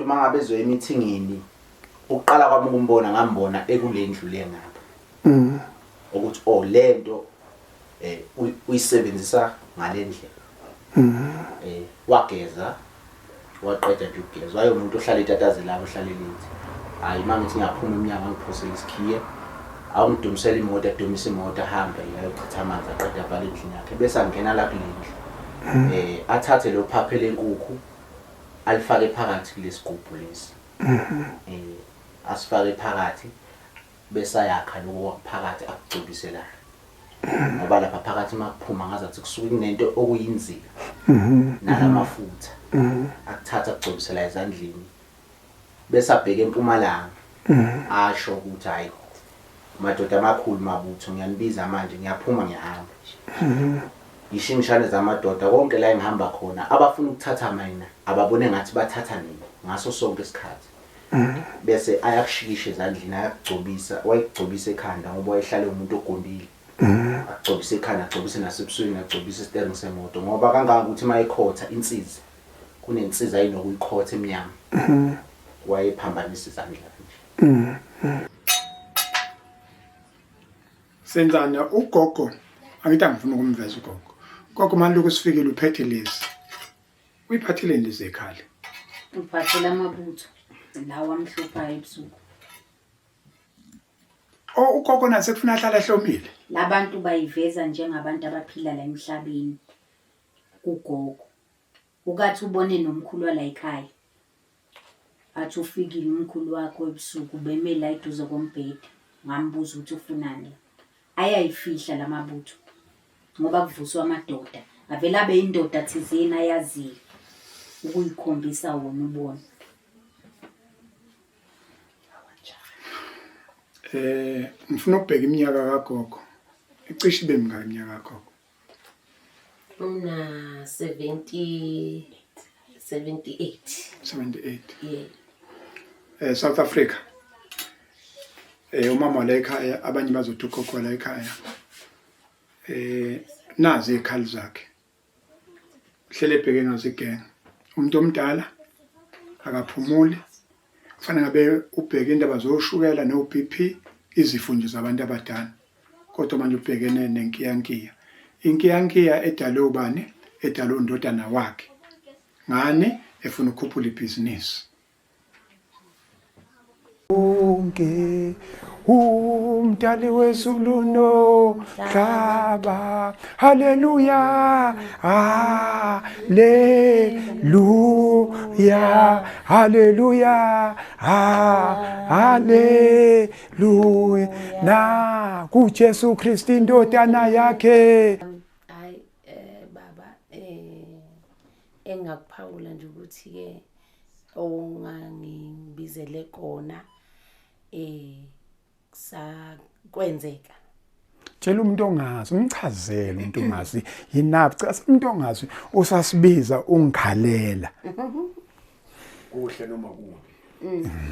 umakoti mangabe ezwe emithingini uqala kwami ukumbona ngambona ekulendlu lengapha ukuthi lento uyisebenzisa ngalendlela wageza waqeda nje ukugeza waye umuntu ohlala etatazela ohlala elithi hayi mangithi ngiyaphuma eminyaka ngiphosela isikhiye awungidumisela imoto edumisa imoto ahamba yayochitha amanzi aqeda abhala endlini yakhe bese angena la kulendlu athathe lo phaphe lenkukhu alifake phakathi kulesigubhu lesi asifake phakathi bese ayakha lokho phakathi akugcobiselayo ngoba lapha phakathi makuphuma ngazathi kusuka kunento okuyinzika nalamafutha akuthatha akugcobisela ezandleni bese abheke empumalanga asho ukuthi hayi madoda amakhulu mabutho ngiyanibiza manje ngiyaphuma ngiyahamba ishimshane zamadoda konke la engihamba khona abafuna ukuthatha mina ababone ngathi bathatha mina ngaso sonke isikhathi bese ayakushikisha ezandleni ayakugcobisa wayigcobisa ekhanda ngoba wayehlala umuntu ogondile akugcobisa ekhanda agcobise nasebusweni agcobisa isitering semoto ngoba kangaka ukuthi mayikhotha insizwa kunensizwa ayinokuyikhotha emnyama wayephambanisa izandla nje Senzana ugogo angithi angifuna ukumveza ugogo. Gogo manje ukusifikile uphethe lezi. Uyiphathile lezi ekhaya. Uphathela amabutho lawa amhlupha ebusuku. Ugogo nase kufuna ahlala ehlomile. Labantu bayiveza njengabantu abaphila la emhlabeni. Ugogo ukathi ubone nomkhulu wala ekhaya. Athi ufikile umkhulu wakho ebusuku beme la eduze kombhede ngambuza ukuthi ufunani. Ayayifihla lamabutho ngoba kuvuswa amadoda avela abe indoda thizeni ayaziyo ukuyikhombisa wona ubona ngifuna ukubheka iminyaka kagogo icishe ibe mingaki iminyaka kagogo una 78 yeah South Africa umama la ekhaya abanye bazothi ugogo la ekhaya nazi ikhali zakhe hlele ebheke ngazi igenge umuntu omdala akaphumuli kufanele ngabe ubheke indaba zoshukela no BP izifo nje zabantu abadala kodwa manje ubhekene nenkiyankiya edale ubani edale undodana wakhe ngani efuna ukukhuphula ibhizinisi Unge umdali wezulu nomhlaba haleluya haleluya haleluya haleluya na kuJesu Kristu indodana yakhe hayi baba engakuphawula nje ukuthi ke ongangibizele kona sakwenzeka tshela umuntu ongazi umchazele umuntu ongazi yinabi cha umuntu ongazi usasibiza ungikhalela kuhle noma kubi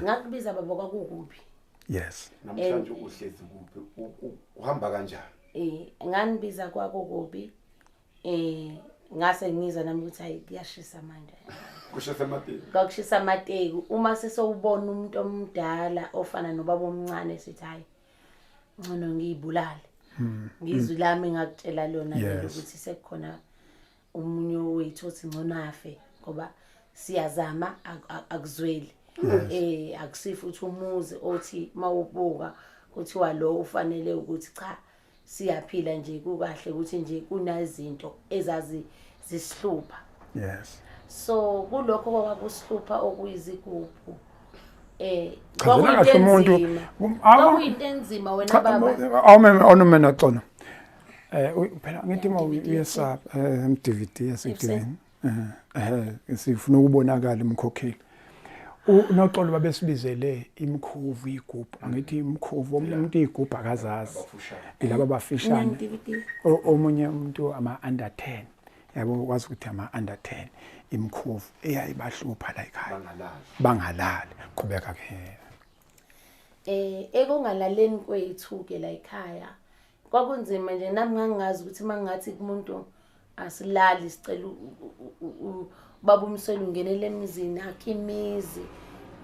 ngakubiza baba kwakukubi yes namhlanje uhlezi kuphi uhamba kanjani nganibiza kwakukubi ngase ngiza nami ukuthi hayi kuyashisa manje kushisa amateki kwakushisa amateki uma sesowubona umuntu omdala ofana nobaba omncane sithi hayi ngcono ngiyibulale ngizwi lami ngakutshela lona ukuthi sekukhona umunye wethu othi ngcono afe ngoba siyazama akuzweli akusifu uthi umuzi othi mawubuka kuthiwa lo ufanele ukuthi cha siyaphila nje kukahle ukuthi nje kunazinto ezazi zisihlupha yes so kulokho kwakusihlupha okuyizigubhu kwakuyinto enzima wena baba awumena xona phela ngithi uyesa MDVD yasedivini sifuna ukubonakala imkhokheli unoxolo babesibizele Imikhovu igubhu angithi Imikhovu umuntu igubhu akazazi ilaba abafishane omunye umuntu ama under 10 yabo kwazi ukuthi ama under 10 Imikhovu eyayibahlupha la ekhaya bangalali qhubeka ke ekungalaleni kwethu ke la ekhaya kwakunzima nje nami ngangazi ukuthi mangathi kumuntu asilali sicela baba Msweli ungenele emizini akhe imizi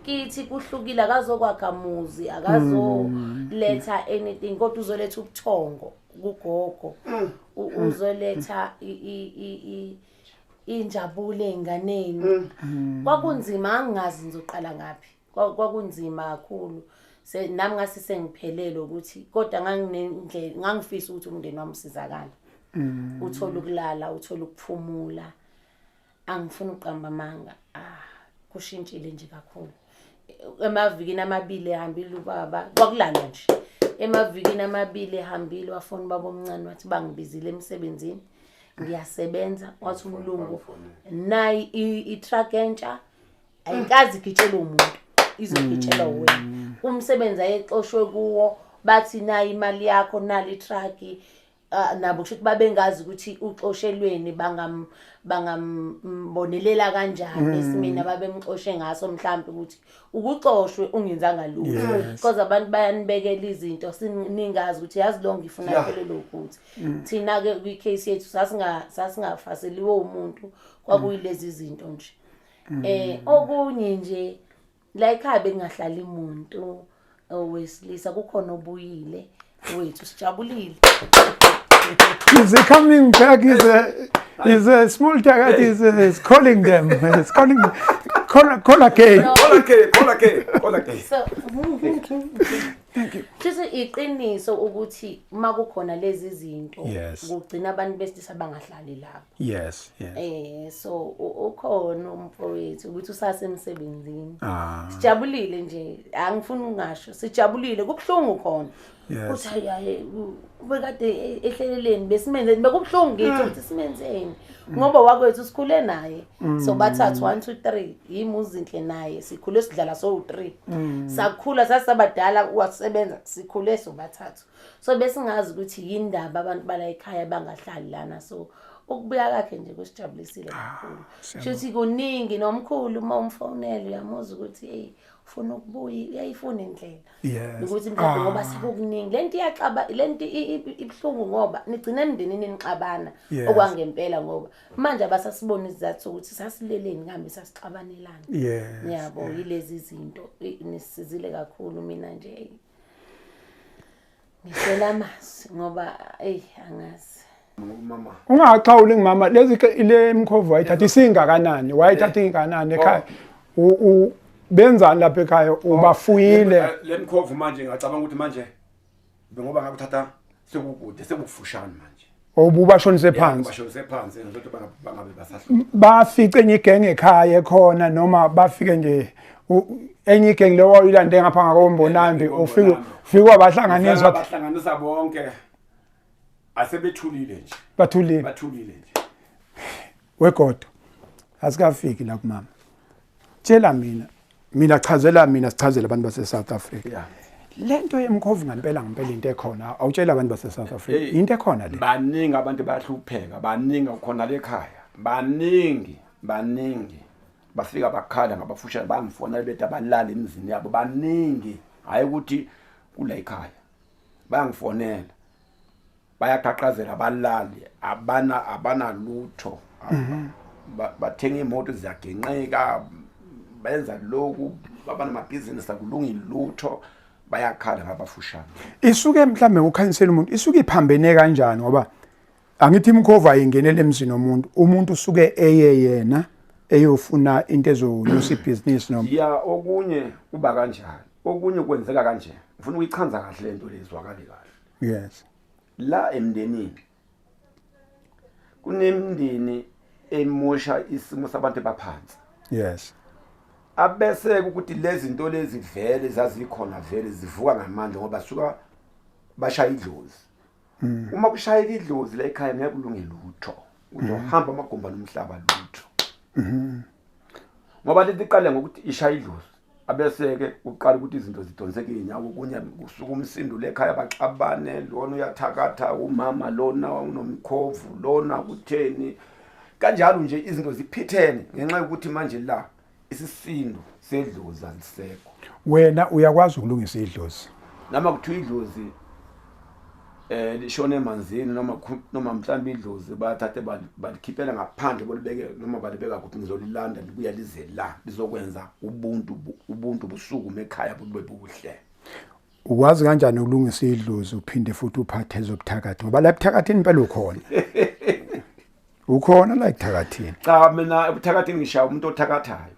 kithi kuhlukile akazokwakha umuzi akazoletha anything kodwa uzoletha ubuthongo kugogo uzoletha injabulo enganeni kwakunzima angazi ngizoqala ngapi kwakunzima kakhulu nami ngase sengiphelele ukuthi kodwa nganginendlela ngangifisa ukuthi umndeni wami usizakala uthola ukulala uthola ukuphumula angifuni uqamba amanga kushintshile nje kakhulu emavikini amabili ehambile ubaba kwakulalwa nje emavikini amabili ehambile wafona ubaba omncane wathi bangibizile emsebenzini ngiyasebenza wathi umlungu nayi i-truck entsha ayikazi igitshela umuntu izogitshela wena umsebenzi ayexoshwe kuwo bathi nayi imali yakho nali truck nabo kusho ukuthi babengazi ukuthi uxoshelweni bangambonelela kanjani esimini ababemxoshe ngaso mhlawumbe ukuthi ukuxoshwe ungenzanga lutho because abantu bayanibekela izinto siningazi ukuthi yazi lo ngifuna phela ukuthi thina ke kwicase yethu sasingafaseliwe umuntu kwakuyilezi izinto nje okunye nje la ekhaya bengahlali umuntu owesilisa kukhona obuyile wethu sijabulile. Is he coming back? Is a small target is calling them. It's calling call again. Call again. So Thank you. Just iqiniso ukuthi makukhona lezi izinto Yes. kugcina abantu besilisa bangahlali lapho. Yes. So ukhona umfowethu ukuthi usasemsebenzini. Sijabulile nje angifuni ungasho sijabulile kubhlungu khona. Uthi hayi ubekade ehleleleni besimenzeni bekubhlungu ngithi ukuthi simenzeni ngoba wakwethu sikhule naye so bathathu 1 2 3 yimuzinhle naye sikhule sidlala so 3 sakhula sasabadala wasebenza sikhule so bathathu so besingazi ukuthi yindaba abantu bala ekhaya bangahlali lana so ukubuya kakhe nje kusijabulisile kakhulu futhi kuningi nomkhulu uma umfonela uyamuzwa ukuthi hey ufuna ukubuya uyayifuna indlela ukuthi mhlawumbe ngoba sekukuningi lento iyaxaba lento ibhlungu ngoba nigcina emndenini nixabana okwangempela ngoba manje abasasibona izathu ukuthi sasileleni ngambe sasixabanelana yabo yilezi izinto nisizile kakhulu mina nje ngishela amasi ngoba angazi mama ungaxawuli ngimama lezi ile Imikhovu wayithatha isingakanani wayithatha ingakanani ekhaya benzani lapha ekhaya ubafuyile le Imikhovu manje ngicabanga ukuthi manje ngoba ngakuthatha sekukude sekufushane manje ubashonise phansi bashonise phansi ngizothi bangabe basahluka bafice enye igenge ekhaya ekhona noma bafike nje enye igenge leyo uyilande ngapha ngakombonambi ufike bahlanganisa bonke asebethulile nje bathulile nje wegodo asikafiki la kumama tshela mina chazela mina sichazela abantu base South Africa lento yeMikhovu ngempela into ekhona awutshela abantu base South Africa into ekhona le baningi abantu bayahlupheka baningi khona le ekhaya baningi bafika bakhala ngabafushane bangifonela bethi abalala emizini yabo baningi hayi ukuthi kula ekhaya bayangifonela bayaqhaqhazela abalali abana lutho bathenga imoto ziyagenqeka benza lokhu babana amabhizinisi akulungi lutho bayakhala ngabafushane isuke mhlambe ukhansela umuntu isuke iphambene kanjani ngoba angithi Imikhovu ayingenele emzini umuntu usuke yena eyofuna into ezonyusa ibhizinisi noma okunye kuba kanjani okunye kwenzeka kanje ufuna ukuyichanza kahle lento lezwakale kahle yes la emndenini kunemndeni emosha isimo sabantu baphansi yes abese ukuthi lezi zinto lezi vele zazikhona vele zivuka ngamandla ngoba suka bashaya idlozi uma kushaya idlozi la ekhaya ngeke kulunge lutho uzohamba amagomba nomhlaba lutho ngoba lethi iqale ngokuthi ishaya idlozi abese ke uqala ukuthi izinto zidonseke inyawo kunye kusuka umsindo lekhaya baxabane lona uyathakatha umama lona unomkhovu lona kutheni kanjalo nje izinto ziphithene ngenxa yokuthi manje la isisindo sedlozi alisekho wena uyakwazi ukulungisa idlozi nama kuthiwa idlozi lishone emanzini noma mhlambi idlozi bathathe balikhiphela ngaphandle bolibeke noma balibeka kuphi ngizolilanda libuya lize la lizokwenza ubuntu busuku ekhaya bube buhle. Ukwazi kanjani ukulungisa idlozi uphinde futhi uphathe ezobuthakathi ngoba la ebuthakathini impela ukhona. Ukhona la ebuthakathini. Cha mina ebuthakathini ngishaya umuntu othakathayo.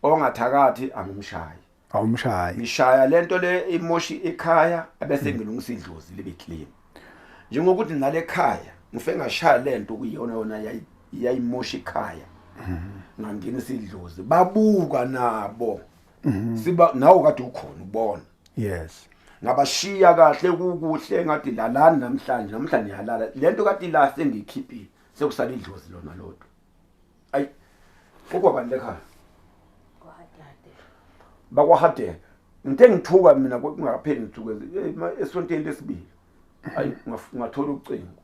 Ongathakathi angimshayi. Awumshayi. Ngishaya lento le imoshi ekhaya abese ngilungisa idlozi libe clean. Njengokuthi nale ekhaya ngife ngashaya lento kuyiyona yayimoshi ekhaya. Ngangena isidlozi babuka nabo. Siba nawo kade ukhona ubona. Yes. Ngabashiya kahle kukuhle ngathi lalani namhlanje niyalala lento kade la sengikhiphi sekusala idlozi lona lodwa. Ayi ukwabantu ekhaya bakwahade ngithe ngithuka mina kungapheli ngithuke esontweni lesibili ayi ngathola ucingo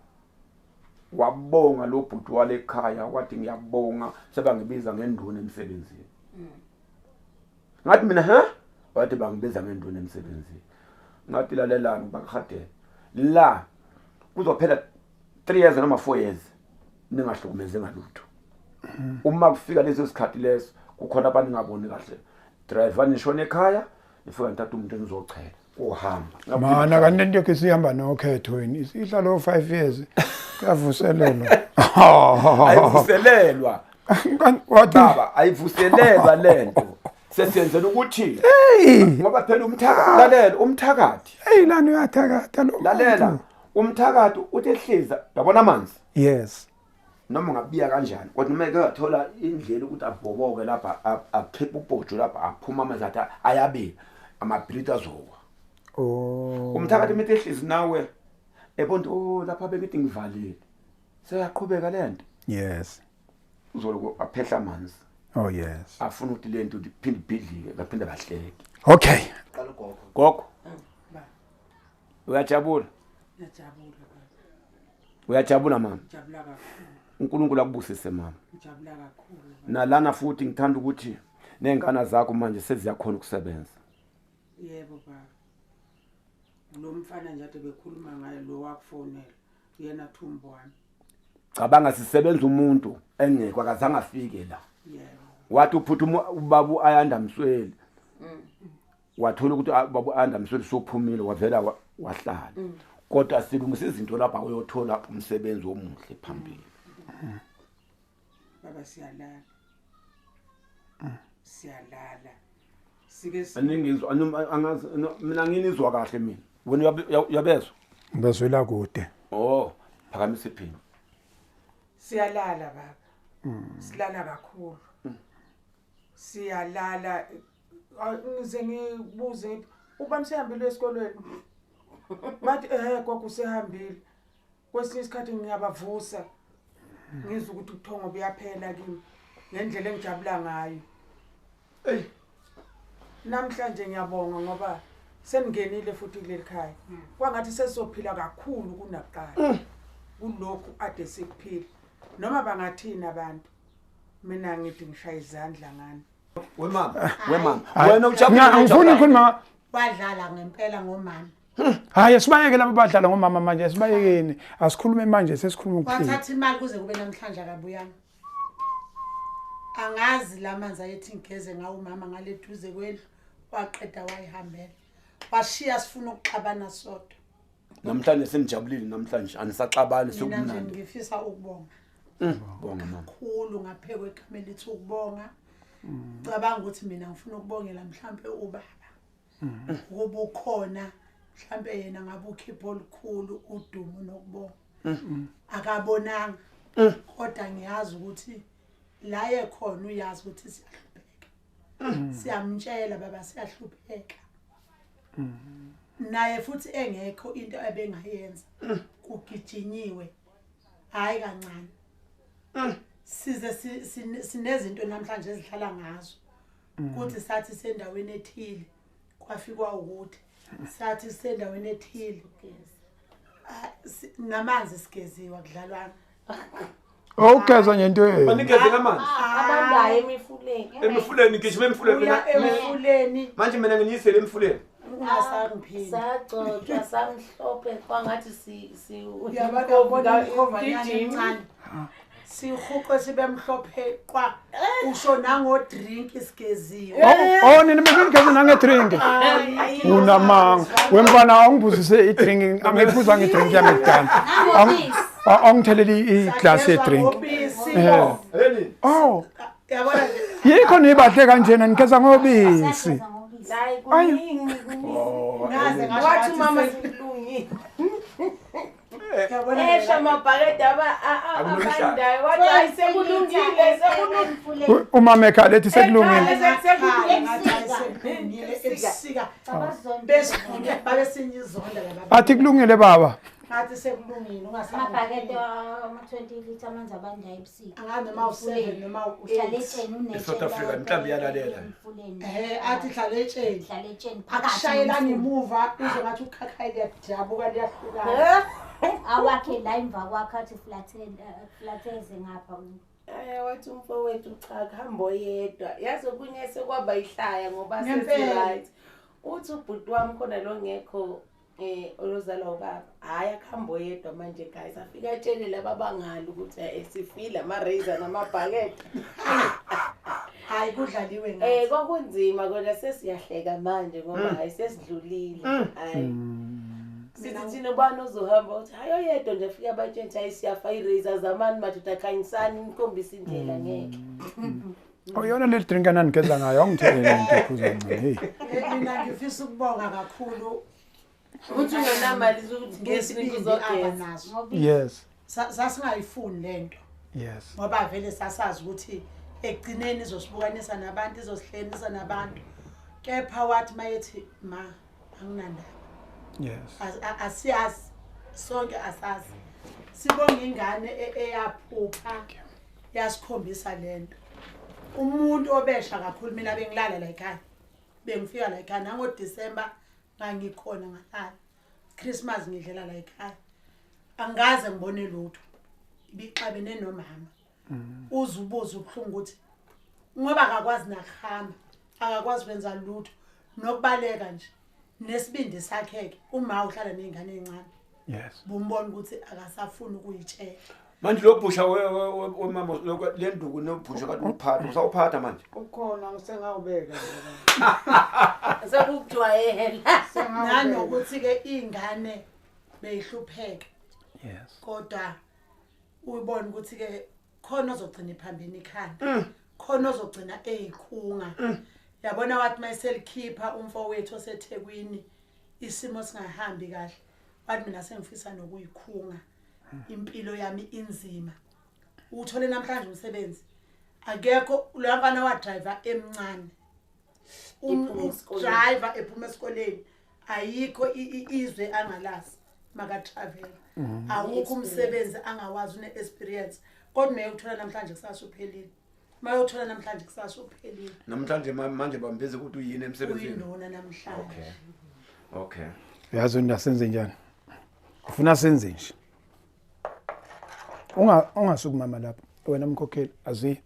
wabonga lo bhuti wale ekhaya wathi ngiyabonga sebangibiza ngenduna emsebenzini ngathi mina wathi bangibiza ngenduna emsebenzini ngathi lalelani bakhade la kuzophela 3 years noma 4 years ningahlukumeze ngalutho uma kufika leso sikhathi leso kukhona abantu ngaboni kahle driver nishone ekhaya ifika ntatha umuntu enizochela uhamba mana kanti into yakhe sihamba nokhetho yini ihlalo 5 years kuyavuselelwa ayivuselelwa wathi baba ayivuselelwa lento sesenzela ukuthi ngoba phela umthakathi lana uyathakatha lo lalela umthakathi uthi ehliza yabona amanzi yes noma ngabiya kanjani kodwa uma ekathola indlela ukuthi abhoboke lapha akhipha ubhojo lapha aphuma amanzi athi ayabe amabreathe azokwa umthakathi emithe ehlizi nawe ebonto lapha bekithi ngivalile seyaqhubeka lento yes uzoloku aphehla amanzi yes afuna ukuthi lento iphinde ibhidlike baphinde bahleke okay Qala gogo uyajabula uyajabula mama Ngijabula kakhulu. uNkulunkulu akubusise mama Ngijabula kakhulu. nalana futhi ngithanda ukuthi nenkana zakho manje seziyakhona ukusebenza. Yebo baba. Lo mfana nje ade bekhuluma ngaye lo wakufonela uyena Thumbwana. Cabanga sisebenza umuntu engekho akazange afike la. Yebo. Wathi uphutha ubaba Ayanda Msweli. Wathola ukuthi baba Ayanda Msweli sophumile wavela wahlala. Kodwa silungisa izinto lapha uyothola umsebenzi omuhle phambili. Baba siyalala. Siyalala. Sike Aningizwa angazi mina nginizwa kahle mina. Wena uyabezwa? Ngibazwela kude. Oh, phakamisa iphini. siyalala baba. Silala kakhulu. Siyalala ngize ngibuze ubani sehambile esikolweni. Bathi gogo sehambile. Kwesinye isikhathi ngiyabavusa. Ngizwe ukuthi ubuthongo buyaphela kimi ngendlela engijabula ngayo. Namhlanje ngiyabonga ngoba sengingenile futhi kuleli khaya. Kwangathi sesizophila kakhulu kunakuqala. Kulokhu ade sikuphila. Noma bangathina abantu. Mina ngithi ngishaya izandla ngani. Wemama. Wena ujabula. Angifuni ukukhuluma. Wadlala ngempela ngomama. Hayi sibayeke laba badlala ngomama manje sibayekeni asikhulume manje sesikhuluma ukuphila. Wathatha imali kuze kube namhlanje akabuyanga. Angazi lamanzi ayethi ngigeze ngawo umama ngale duze kwendlu waqeda wayihambela. Washiya sifuna ukuxabana sodwa. Namhlanje senijabulile namhlanje anisaxabani Mina nje sokumnandi. ngifisa ukubonga. Bonga mama. Khulu ngaphekwe ekamela lithi ukubonga. Cabanga ukuthi mina ngifuna ukubongela mhlambe ubaba. Ngoba ukhona mhlambe yena ngabe ukhipho olukhulu udumo nokubonga. Akabonanga. Kodwa ngiyazi ukuthi la ekhona uyazi ukuthi siyahlupheka. Siyamtshela baba siyahlupheka. Naye futhi engekho into ebengayenza kugijinyiwe. Hayi kancane. Size sinezinto namhlanje ezihlala ngazo. Kuthi sathi sendaweni ethile kwafikwa ukuthi sathi sendaweni ethile namanzi sigeziwa kudlalwana. Ukugeza ngento yini? Banikeze namanzi. Abandayo emifuleni. Emifuleni gijima emifuleni. Emifuleni. Manje mina ngiyisele emifuleni. ungasangiphini sagcotshwa samhlophe kwangathi uyabona umkhovanyana encane sihuqe sibe mhlophe qwa usho nangodrink isigeziwe Oh nini mengigeza nange-drink. Unamanga. Wemfana angibuzise i-drink, angikubuza nge-drink yami ekudala. Angitheleli iglass ye-drink. Oh. yabona Yikho nibahle kanjena nikeza ngobisi. hayi kuningi ngaze wathi mama sikulungile esha mabhakede abandayo wathi hayi sekulungile Umama ekhaya ethi sekulungile. Eksika besifunde babesinizonda laba Athi kulungile baba. ngathi sekulungile amabhakede ama-20 litre amanzi abandayo ebusika angazi noma u7 noma uhlala etsheni eSouth Africa mhlambi yalalela athi hlala etsheni uhlala etsheni akushayela ngemuva uze ngathi ukhakhayi liyajabuka liyahlukana awakhe la emva kwakhe athi flatheze ngapha wathi umfowethu cha kuhambo yedwa yazi okunye sekwaba ihlaya ngoba Ngempela. right uthi ubhuti wami khona lo ngekho olozalwa ubaba hayi akuhambo yedwa manje guys afika atshele laba bangalo ukuthi sifile ama-razor namabhakede hayi kudlaliwe ngathi kwakunzima kodwa sesiyahleka manje ngoba hayi sesidlulile hayi sithi thina ubani ozohamba uthi hayi oyedwa nje afika abatshentshi hayi siyafa i-razor zamani madoda khanyisani nikhombisa indlela ngeke Yona le drink ananikeza ngayo angithelele into ephuza ngani. mina ngifisa ukubonga kakhulu uthi ungenamali zokuthi ngesinto ngesibindi uzogeza abanazo Yes. sasingayifuni lento Yes. ngoba vele sasazi ukuthi ekugcineni izosibukanisa nabantu izosihlenisa nabantu kepha wathi mayethi ma anginandaba Yes. asiyazi sonke asazi sibonga ingane eyaphupha yasikhombisa lento umuntu obesha kakhulu mina bengilala la ekhaya bengifika la ekhaya nangoDisemba ngangikhona ngalala Christmas ngidlela la ekhaya angaze ngibone lutho ibixabene nomama uzubuza ubhlungu ukuthi ngoba akakwazi nakuhamba akakwazi kwenza lutho nokubaleka nje nesibindi sakheke uma uhlala nezingane ezincane Yes. bumbona ukuthi akasafuni ukuyitshela manje lo bhusha wemama le nduku nobhusha kade uphatha usawuphatha manje ukhona ngisengawubeka sekukujwayela nanokuthi ke ingane beyihlupheka Yes. kodwa uyibona ukuthi ke khona ozogcina iphambili ikhanda khona ozogcina ezikhunga yabona wathi mayiselikhipha umfowethu oseThekwini isimo singahambi kahle wathi mina sengifisa nokuyikhunga impilo yami inzima uthole namhlanje umsebenzi akekho lo mfana wa driver emncane driver ephuma esikoleni ayikho izwe angalazi maka travel awukho umsebenzi angawazi une experience kodwa mayothola namhlanje kusasa uphelile mayothola namhlanje kusasa uphelile namhlanje manje bambeze ukuthi uyini emsebenzini uyinona namhlanje okay Yazi ndasenze njani? Ufuna senze nje. Ungasukuma lapha. Wena mkhokheli azi